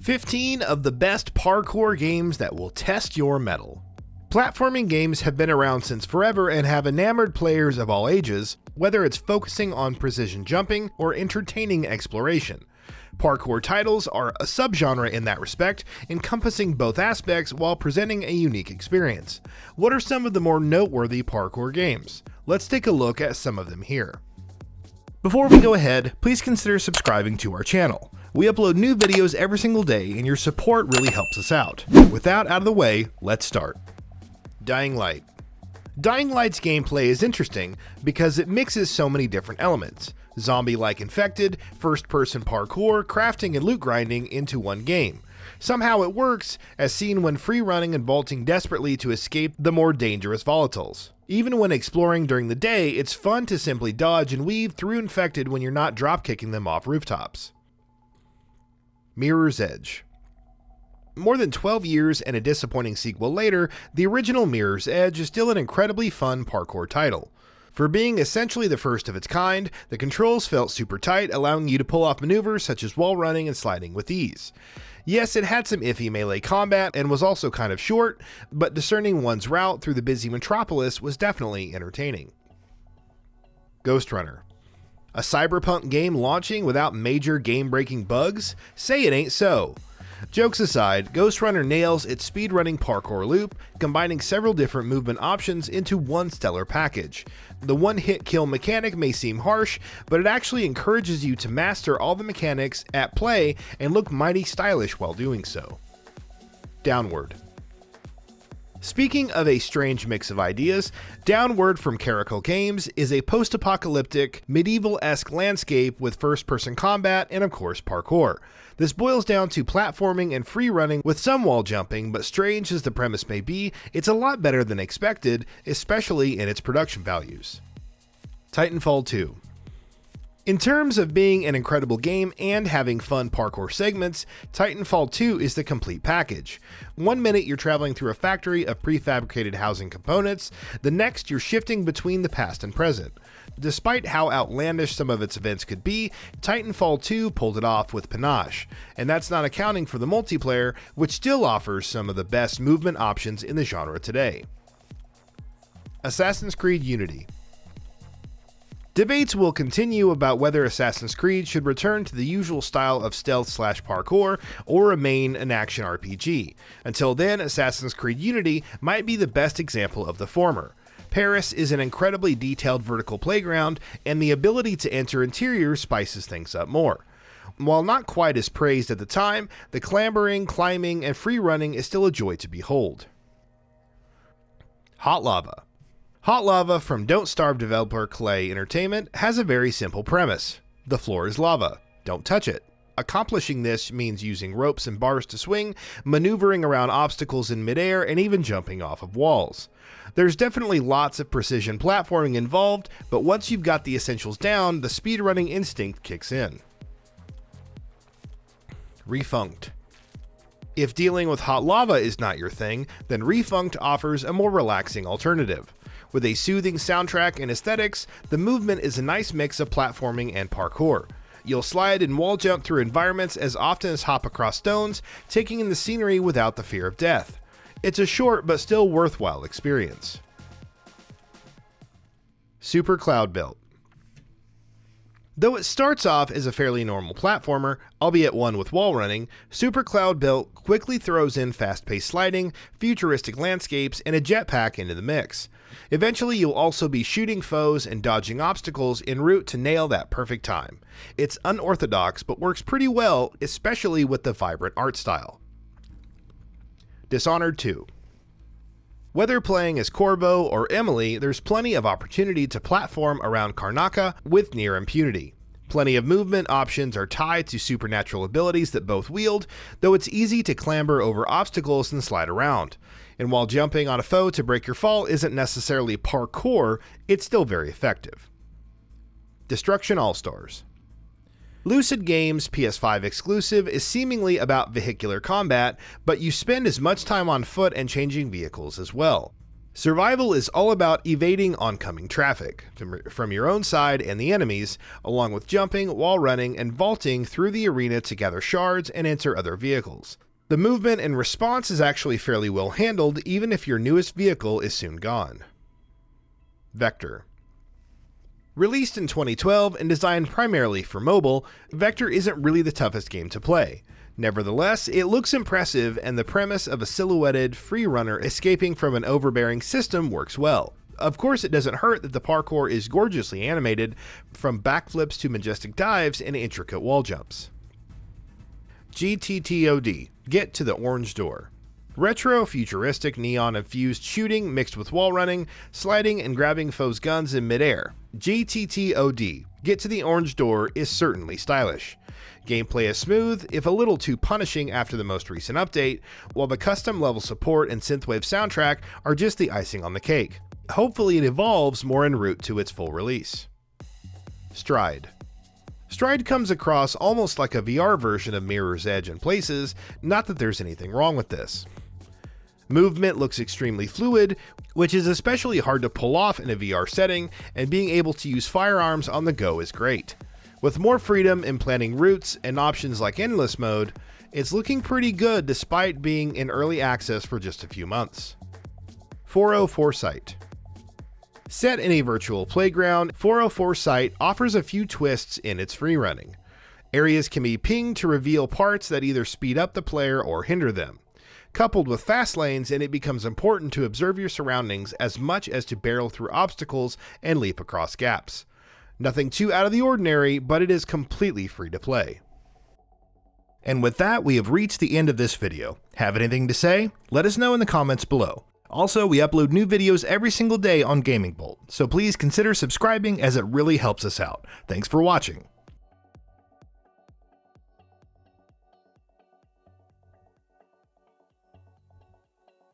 15 of the best parkour games that will test your mettle. Platforming games have been around since forever and have enamored players of all ages, whether it's focusing on precision jumping or entertaining exploration. Parkour titles are a subgenre in that respect, encompassing both aspects while presenting a unique experience. What are some of the more noteworthy parkour games? Let's take a look at some of them here. Before we go ahead, please consider subscribing to our channel. We upload new videos every single day and your support really helps us out. With that out of the way, let's start. Dying Light. Dying Light's gameplay is interesting because it mixes so many different elements. Zombie-like infected, first-person parkour, crafting and loot grinding into one game. Somehow it works, as seen when free-running and vaulting desperately to escape the more dangerous volatiles. Even when exploring during the day, it's fun to simply dodge and weave through infected when you're not drop-kicking them off rooftops. Mirror's Edge. More than 12 years and a disappointing sequel later, the original Mirror's Edge is still an incredibly fun parkour title. For being essentially the first of its kind, the controls felt super tight, allowing you to pull off maneuvers such as wall running and sliding with ease. Yes, it had some iffy melee combat and was also kind of short, but discerning one's route through the busy metropolis was definitely entertaining. GHOSTRUNNER. A cyberpunk game launching without major game-breaking bugs? Say it ain't so. Jokes aside, GHOSTRUNNER nails its speedrunning parkour loop, combining several different movement options into one stellar package. The one-hit kill mechanic may seem harsh, but it actually encourages you to master all the mechanics at play and look mighty stylish while doing so. Downward. Speaking of a strange mix of ideas, Downward from Caracal Games is a post-apocalyptic, medieval-esque landscape with first-person combat and of course parkour. This boils down to platforming and free-running with some wall jumping, but strange as the premise may be, it's a lot better than expected, especially in its production values. TITANFALL 2. In terms of being an incredible game and having fun parkour segments, TITANFALL 2 is the complete package. 1 minute you're traveling through a factory of prefabricated housing components, the next you're shifting between the past and present. Despite how outlandish some of its events could be, TITANFALL 2 pulled it off with panache, and that's not accounting for the multiplayer, which still offers some of the best movement options in the genre today. Assassin's Creed Unity. Debates will continue about whether Assassin's Creed should return to the usual style of stealth/parkour or remain an action RPG. Until then, Assassin's Creed Unity might be the best example of the former. Paris is an incredibly detailed vertical playground, and the ability to enter interiors spices things up more. While not quite as praised at the time, the clambering, climbing, and free running is still a joy to behold. Hot Lava. Hot Lava from Don't Starve developer Clay Entertainment has a very simple premise. The floor is lava. Don't touch it. Accomplishing this means using ropes and bars to swing, maneuvering around obstacles in midair, and even jumping off of walls. There's definitely lots of precision platforming involved, but once you've got the essentials down, the speedrunning instinct kicks in. REFUNCT. If dealing with hot lava is not your thing, then REFUNCT offers a more relaxing alternative. With a soothing soundtrack and aesthetics, the movement is a nice mix of platforming and parkour. You'll slide and wall jump through environments as often as hop across stones, taking in the scenery without the fear of death. It's a short but still worthwhile experience. Super CLOUDBUILT. Though it starts off as a fairly normal platformer, albeit one with wall running, Super CLOUDBUILT quickly throws in fast-paced sliding, futuristic landscapes, and a jetpack into the mix. Eventually you'll also be shooting foes and dodging obstacles en route to nail that perfect time. It's unorthodox but works pretty well, especially with the vibrant art style. Dishonored 2. Whether playing as Corvo or Emily, there's plenty of opportunity to platform around Karnaca with near impunity. Plenty of movement options are tied to supernatural abilities that both wield, though it's easy to clamber over obstacles and slide around. And while jumping on a foe to break your fall isn't necessarily parkour, it's still very effective. Destruction ALLSTARS. Lucid Games' PS5 exclusive is seemingly about vehicular combat, but you spend as much time on foot and changing vehicles as well. Survival is all about evading oncoming traffic from your own side and the enemies, along with jumping, wall running, and vaulting through the arena to gather shards and enter other vehicles. The movement and response is actually fairly well handled, even if your newest vehicle is soon gone. Vector. Released in 2012 and designed primarily for mobile, Vector isn't really the toughest game to play. Nevertheless, it looks impressive, and the premise of a silhouetted free runner escaping from an overbearing system works well. Of course, it doesn't hurt that the parkour is gorgeously animated, from backflips to majestic dives and intricate wall jumps. GTTOD, Get to the Orange Door. Retro, futuristic, neon-infused shooting mixed with wall running, sliding, and grabbing foes' guns in midair. GTTOD, Get to the Orange Door is certainly stylish. Gameplay is smooth, if a little too punishing after the most recent update, while the custom level support and synthwave soundtrack are just the icing on the cake. Hopefully it evolves more en route to its full release. Stride. Stride comes across almost like a VR version of Mirror's Edge in places, not that there's anything wrong with this. Movement looks extremely fluid, which is especially hard to pull off in a VR setting, and being able to use firearms on the go is great. With more freedom in planning routes and options like endless mode, it's looking pretty good despite being in early access for just a few months. 404 Site. Set in a virtual playground, 404 Site offers a few twists in its freerunning. Areas can be pinged to reveal parts that either speed up the player or hinder them. Coupled with fast lanes, and it becomes important to observe your surroundings as much as to barrel through obstacles and leap across gaps. Nothing too out of the ordinary, but it is completely free to play. And with that, we have reached the end of this video. Have anything to say? Let us know in the comments below. Also, we upload new videos every single day on Gaming Bolt, so please consider subscribing as it really helps us out. Thanks for watching.